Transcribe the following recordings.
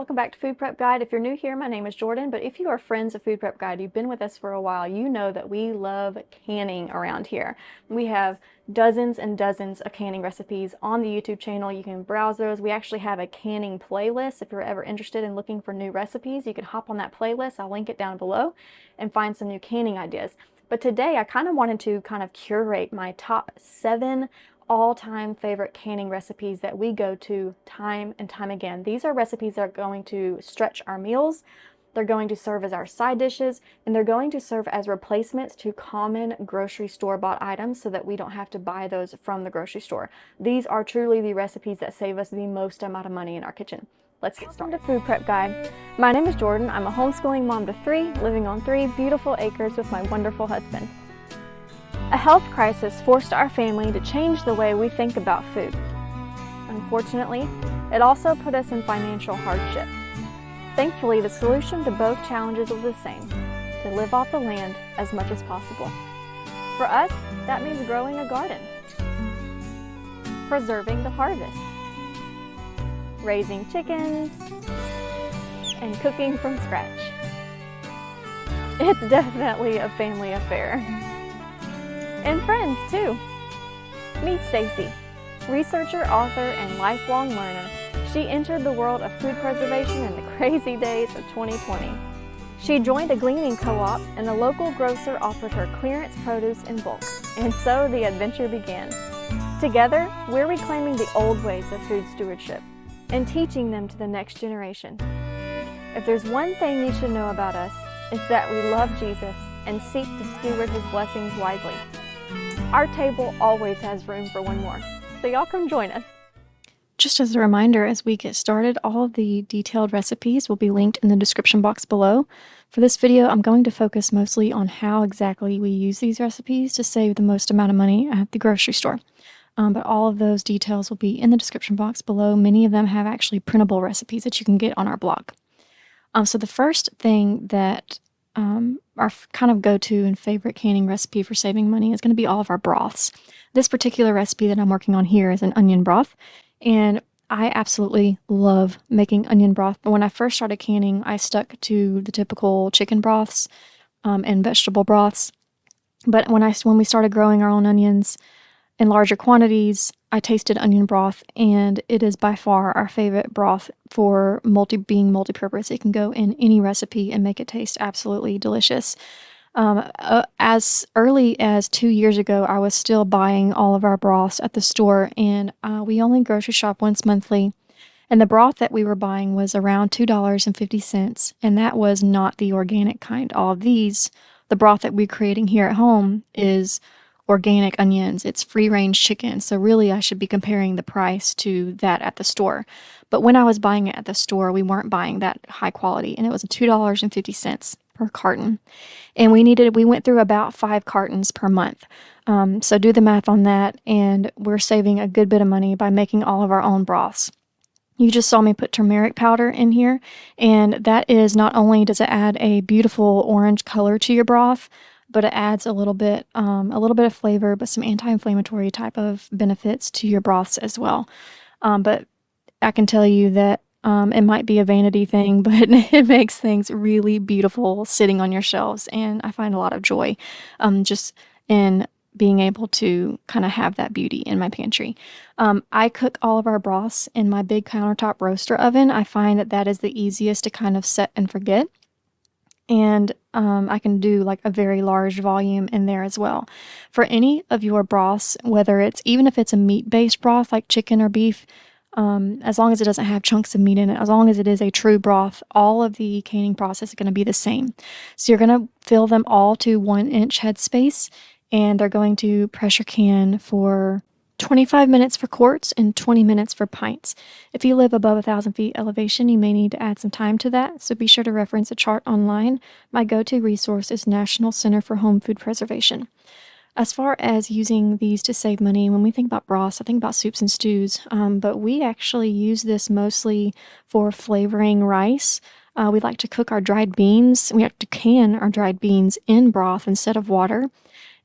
welcome back to Food Prep Guide. If you're new here, my name is Jordan, but if you are friends of Food Prep Guide, you've been with us for a while, you know that we love canning around here. We have dozens and dozens of canning recipes on the YouTube channel. You can browse those. We actually have a canning playlist. If you're ever interested in looking for new recipes, you can hop on that playlist. I'll link it down below and find some new canning ideas. But today I kind of wanted to curate my top 7 all-time favorite canning recipes that we go to time and time again. These are recipes that are going to stretch our meals, they're going to serve as our side dishes, and they're going to serve as replacements to common grocery store bought items so that we don't have to buy those from the grocery store. These are truly the recipes that save us the most amount of money in our kitchen. Let's get started. Welcome to Food Prep Guide. My name is Jordan. I'm a homeschooling mom to 3, living on 3 beautiful acres with my wonderful husband. A health crisis forced our family to change the way we think about food. Unfortunately, it also put us in financial hardship. Thankfully, the solution to both challenges was the same: to live off the land as much as possible. For us, that means growing a garden, preserving the harvest, raising chickens, and cooking from scratch. It's definitely a family affair. And friends, too. Meet Stacy, researcher, author, and lifelong learner. She entered the world of food preservation in the crazy days of 2020. She joined a gleaning co-op, and a local grocer offered her clearance produce in bulk. And so the adventure began. Together, we're reclaiming the old ways of food stewardship and teaching them to the next generation. If there's one thing you should know about us, it's that we love Jesus and seek to steward his blessings wisely. Our table always has room for one more, so y'all come join us. Just as a reminder, as we get started, all of the detailed recipes will be linked in the description box below. For this video, I'm going to focus mostly on how exactly we use these recipes to save the most amount of money at the grocery store. But all of those details will be in the description box below. Many of them have actually printable recipes that you can get on our blog. So the first thing that our kind of go-to and favorite canning recipe for saving money is going to be all of our broths. This particular recipe that I'm working on here is an onion broth, and I absolutely love making onion broth. But when I first started canning, I stuck to the typical chicken broths and vegetable broths. But when we started growing our own onions in larger quantities, I tasted onion broth, and it is by far our favorite broth for being multi-purpose. It can go in any recipe and make it taste absolutely delicious. As early as 2 years ago, I was still buying all of our broths at the store, and we only grocery shop once monthly. And the broth that we were buying was around $2.50, and that was not the organic kind. All of these, the broth that we're creating here at home, is organic onions. It's free-range chicken, so really I should be comparing the price to that at the store. But when I was buying it at the store, we weren't buying that high quality, and it was $2.50 per carton. And we went through about 5 cartons per month. So do the math on that, and we're saving a good bit of money by making all of our own broths. You just saw me put turmeric powder in here, and that is, not only does it add a beautiful orange color to your broth, but it adds a little bit of flavor, but some anti-inflammatory type of benefits to your broths as well. But I can tell you that it might be a vanity thing, but it makes things really beautiful sitting on your shelves, and I find a lot of joy just in being able to kind of have that beauty in my pantry. I cook all of our broths in my big countertop roaster oven. I find that that is the easiest to kind of set and forget. And I can do like a very large volume in there as well. For any of your broths, even if it's a meat-based broth like chicken or beef, as long as it doesn't have chunks of meat in it, as long as it is a true broth, all of the canning process is going to be the same. So you're going to fill them all to 1-inch headspace, and they're going to pressure can for 25 minutes for quarts and 20 minutes for pints. If you live above 1,000 feet elevation, you may need to add some time to that, so be sure to reference a chart online. My go-to resource is National Center for Home Food Preservation. As far as using these to save money, when we think about broths, I think about soups and stews, but we actually use this mostly for flavoring rice. We like to cook our dried beans. We like to can our dried beans in broth instead of water.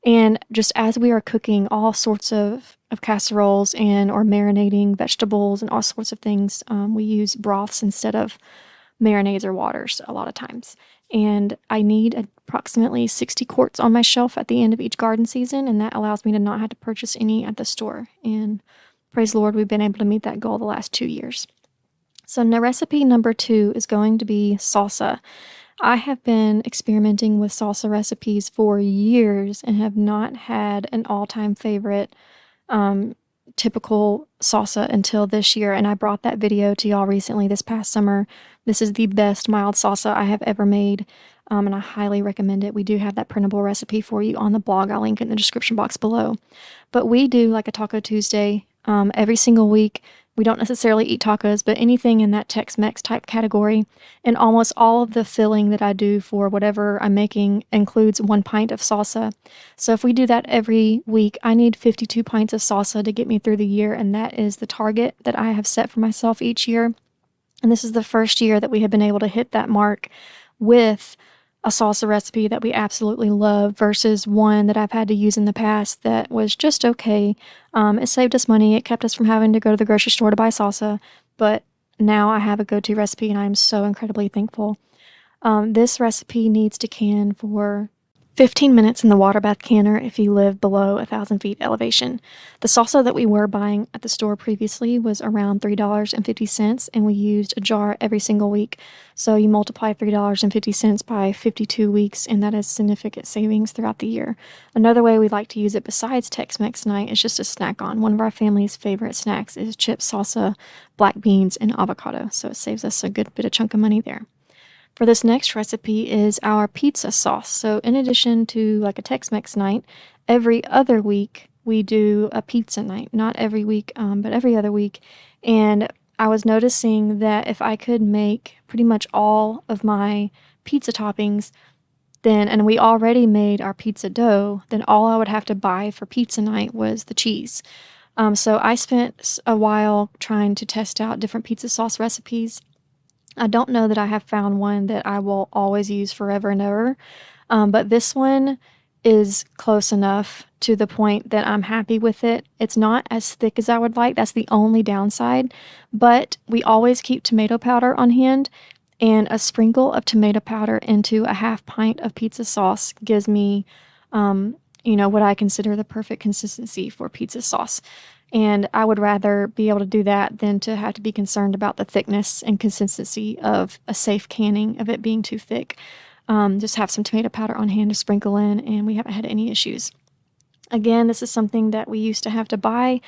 And just as we are cooking all sorts of casseroles or marinating vegetables and all sorts of things, we use broths instead of marinades or waters a lot of times. And I need approximately 60 quarts on my shelf at the end of each garden season, and that allows me to not have to purchase any at the store. And praise the Lord, we've been able to meet that goal the last 2 years. So now recipe number 2 is going to be salsa. I have been experimenting with salsa recipes for years and have not had an all-time favorite typical salsa until this year, and I brought that video to y'all recently this past summer. This is the best mild salsa I have ever made, and I highly recommend it. We do have that printable recipe for you on the blog. I'll link it in the description box below. But we do like a Taco Tuesday every single week. We don't necessarily eat tacos, but anything in that Tex-Mex type category. And almost all of the filling that I do for whatever I'm making includes 1 pint of salsa. So if we do that every week, I need 52 pints of salsa to get me through the year, and that is the target that I have set for myself each year. And this is the first year that we have been able to hit that mark with a salsa recipe that we absolutely love versus one that I've had to use in the past that was just okay. It saved us money. It kept us from having to go to the grocery store to buy salsa, but now I have a go-to recipe and I'm so incredibly thankful. This recipe needs to can for 15 minutes in the water bath canner if you live below 1,000 feet elevation. The salsa that we were buying at the store previously was around $3.50, and we used a jar every single week. So you multiply $3.50 by 52 weeks, and that is significant savings throughout the year. Another way we like to use it besides Tex-Mex night is just a snack on. One of our family's favorite snacks is chips, salsa, black beans, and avocado. So it saves us a good bit of chunk of money there. For this next recipe is our pizza sauce. So in addition to like a Tex-Mex night, every other week we do a pizza night. Not every week, but every other week. And I was noticing that if I could make pretty much all of my pizza toppings, and we already made our pizza dough, then all I would have to buy for pizza night was the cheese. So I spent a while trying to test out different pizza sauce recipes. I don't know that I have found one that I will always use forever and ever, but this one is close enough to the point that I'm happy with it. It's not as thick as I would like. That's the only downside, but we always keep tomato powder on hand, and a sprinkle of tomato powder into a half pint of pizza sauce gives me, what I consider the perfect consistency for pizza sauce. And I would rather be able to do that than to have to be concerned about the thickness and consistency of a safe canning of it being too thick. Just have some tomato powder on hand to sprinkle in, and we haven't had any issues. Again, this is something that we used to have to buy.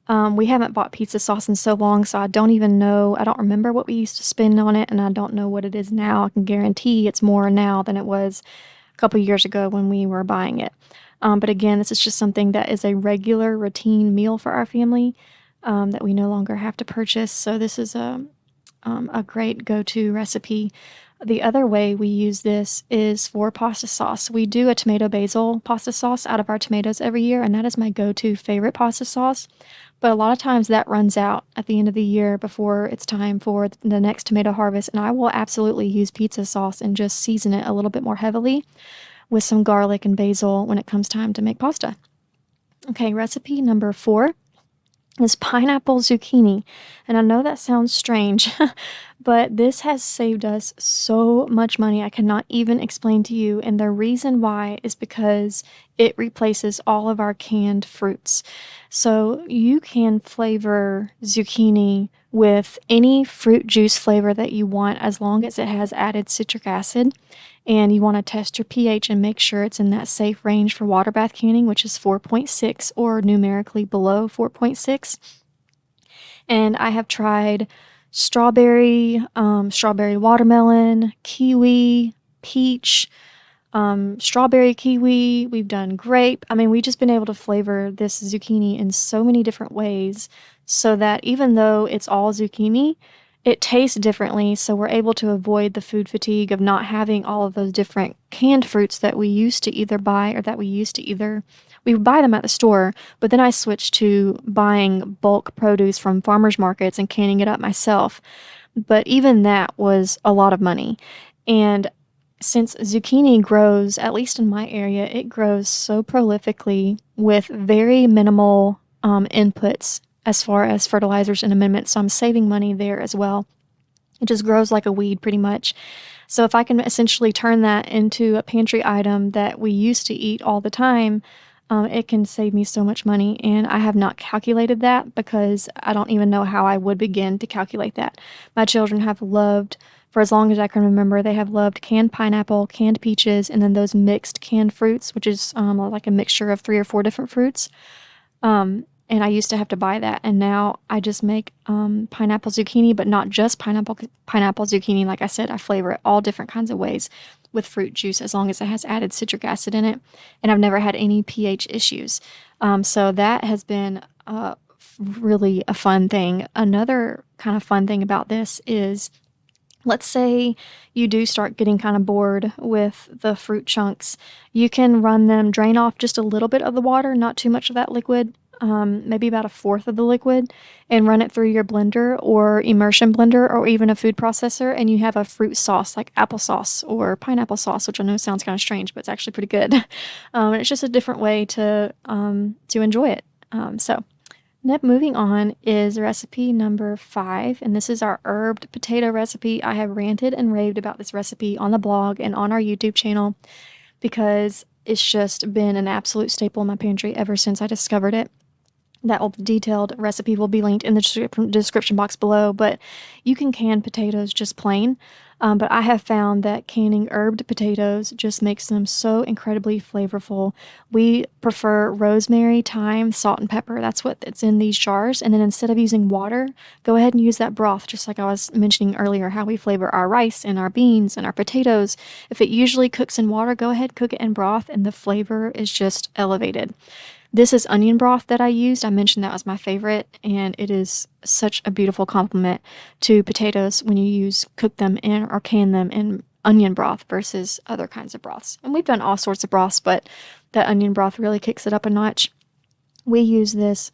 We haven't bought pizza sauce in so long, so I don't even know. I don't remember what we used to spend on it, and I don't know what it is now. I can guarantee it's more now than it was a couple years ago when we were buying it. But again, this is just something that is a regular routine meal for our family that we no longer have to purchase. So this is a great go-to recipe. The other way we use this is for pasta sauce. We do a tomato basil pasta sauce out of our tomatoes every year, and that is my go-to favorite pasta sauce. But a lot of times that runs out at the end of the year before it's time for the next tomato harvest, and I will absolutely use pizza sauce and just season it a little bit more heavily with some garlic and basil when it comes time to make pasta. Okay, recipe number 4 is pineapple zucchini. And I know that sounds strange, but this has saved us so much money I cannot even explain to you. And the reason why is because it replaces all of our canned fruits. So you can flavor zucchini with any fruit juice flavor that you want as long as it has added citric acid. And you want to test your pH and make sure it's in that safe range for water bath canning, which is 4.6 or numerically below 4.6. And I have tried strawberry, strawberry watermelon, kiwi, peach, strawberry kiwi. We've done grape. I mean, we've just been able to flavor this zucchini in so many different ways so that even though it's all zucchini, it tastes differently, so we're able to avoid the food fatigue of not having all of those different canned fruits that we used to either buy or that we buy them at the store, but then I switched to buying bulk produce from farmers markets and canning it up myself. But even that was a lot of money. And since zucchini grows, at least in my area, it grows so prolifically with very minimal inputs as far as fertilizers and amendments, so I'm saving money there as well. It just grows like a weed pretty much. So if I can essentially turn that into a pantry item that we used to eat all the time, it can save me so much money. And I have not calculated that because I don't even know how I would begin to calculate that. My children have loved, for as long as I can remember, they have loved canned pineapple, canned peaches, and then those mixed canned fruits, which is like a mixture of 3 or 4 different fruits. And I used to have to buy that, and now I just make pineapple zucchini, but not just pineapple zucchini. Like I said, I flavor it all different kinds of ways with fruit juice as long as it has added citric acid in it, and I've never had any pH issues. So that has been really a fun thing. Another kind of fun thing about this is, let's say you do start getting kind of bored with the fruit chunks. You can drain off just a little bit of the water, not too much of that liquid, maybe about 1/4 of the liquid, and run it through your blender or immersion blender or even a food processor, and you have a fruit sauce like applesauce or pineapple sauce, which I know sounds kind of strange, but it's actually pretty good. It's just a different way to enjoy it. Moving on is recipe number 5, and this is our herbed potato recipe. I have ranted and raved about this recipe on the blog and on our YouTube channel because it's just been an absolute staple in my pantry ever since I discovered it. That detailed recipe will be linked in the description box below, but you can can potatoes just plain. But I have found that canning herbed potatoes just makes them so incredibly flavorful. We prefer rosemary, thyme, salt, and pepper. That's what's in these jars. And then instead of using water, go ahead and use that broth, just like I was mentioning earlier, how we flavor our rice and our beans and our potatoes. If it usually cooks in water, go ahead, cook it in broth, and the flavor is just elevated. This is onion broth that I used. I mentioned that was my favorite, and it is such a beautiful complement to potatoes when you cook them in or can them in onion broth versus other kinds of broths. And we've done all sorts of broths, but that onion broth really kicks it up a notch. We use this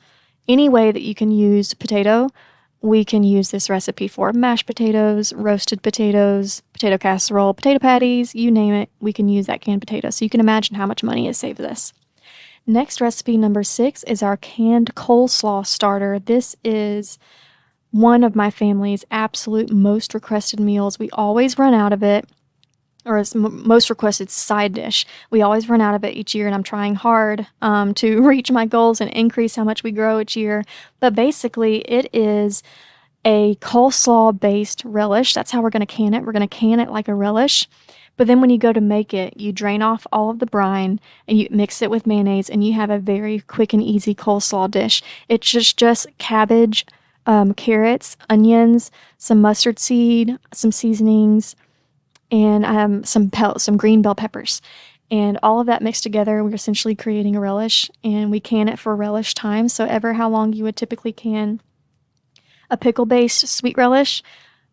any way that you can use potato. We can use this recipe for mashed potatoes, roasted potatoes, potato casserole, potato patties, you name it. We can use that canned potato. So you can imagine how much money it saves us. Next, recipe number 6 is our canned coleslaw starter. This is one of my family's absolute most requested meals. We always run out of it, or it's most requested side dish. We always run out of it each year, and I'm trying hard to reach my goals and increase how much we grow each year. But basically, it is a coleslaw-based relish. That's how we're going to can it. We're going to can it like a relish. But then when you go to make it, you drain off all of the brine and you mix it with mayonnaise, and you have a very quick and easy coleslaw dish. It's just cabbage, carrots, onions, some mustard seed, some seasonings, and some green bell peppers. And all of that mixed together, we're essentially creating a relish, and we can it for relish time. So ever how long you would typically can a pickle-based sweet relish,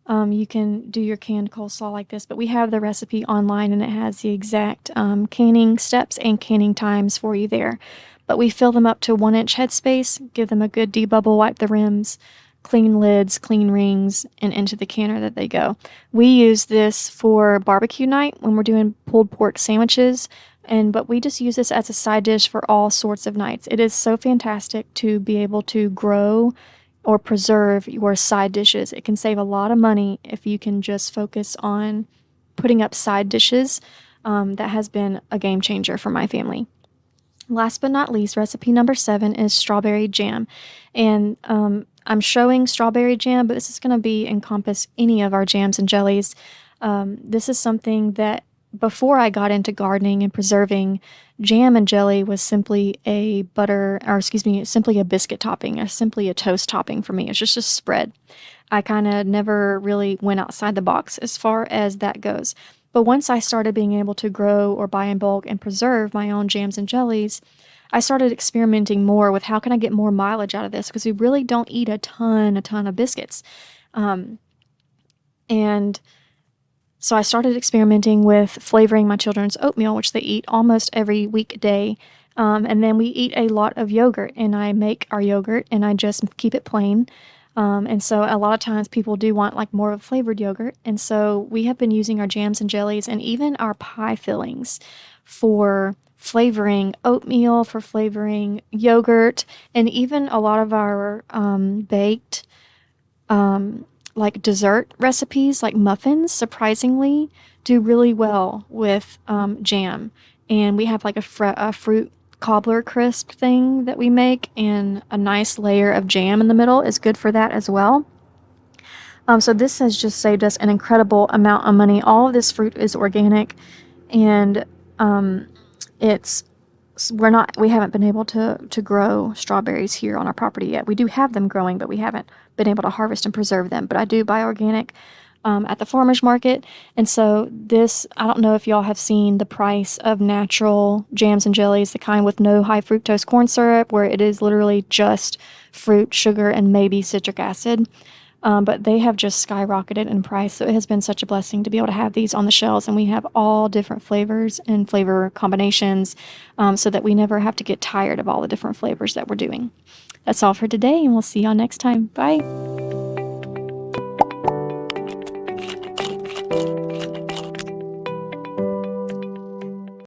you can do your canned coleslaw like this, but we have the recipe online, and it has the exact canning steps and canning times for you there. But we fill them up to 1-inch headspace, give them a good debubble, wipe the rims, clean lids, clean rings, and into the canner that they go. We use this for barbecue night when we're doing pulled pork sandwiches, but we just use this as a side dish for all sorts of nights. It is so fantastic to be able to grow or preserve your side dishes. It can save a lot of money if you can just focus on putting up side dishes. That has been a game changer for my family. Last but not least, recipe number 7 is strawberry jam. And I'm showing strawberry jam, but this is going to encompass any of our jams and jellies. This is something that before I got into gardening and preserving, jam and jelly was simply simply a biscuit topping, or simply a toast topping for me. It's just a spread. I kind of never really went outside the box as far as that goes. But once I started being able to grow or buy in bulk and preserve my own jams and jellies, I started experimenting more with how can I get more mileage out of this, because we really don't eat a ton of biscuits. And so I started experimenting with flavoring my children's oatmeal, which they eat almost every weekday. And then we eat a lot of yogurt, and I make our yogurt and I just keep it plain. And so a lot of times people do want like more of a flavored yogurt. And so we have been using our jams and jellies and even our pie fillings for flavoring oatmeal, for flavoring yogurt, and even a lot of our baked like dessert recipes, like muffins, surprisingly do really well with jam. And we have like a fruit cobbler crisp thing that we make, and a nice layer of jam in the middle is good for that as well. So this has just saved us an incredible amount of money. All of this fruit is organic, and it's we haven't been able to grow strawberries here on our property yet. We do have them growing, but we haven't been able to harvest and preserve them. But I do buy organic at the farmers market. And so this, I don't know if y'all have seen the price of natural jams and jellies, the kind with no high fructose corn syrup, where it is literally just fruit, sugar, and maybe citric acid. But they have just skyrocketed in price. So it has been such a blessing to be able to have these on the shelves. And we have all different flavors and flavor combinations, so that we never have to get tired of all the different flavors that we're doing. That's all for today, and we'll see y'all next time. Bye.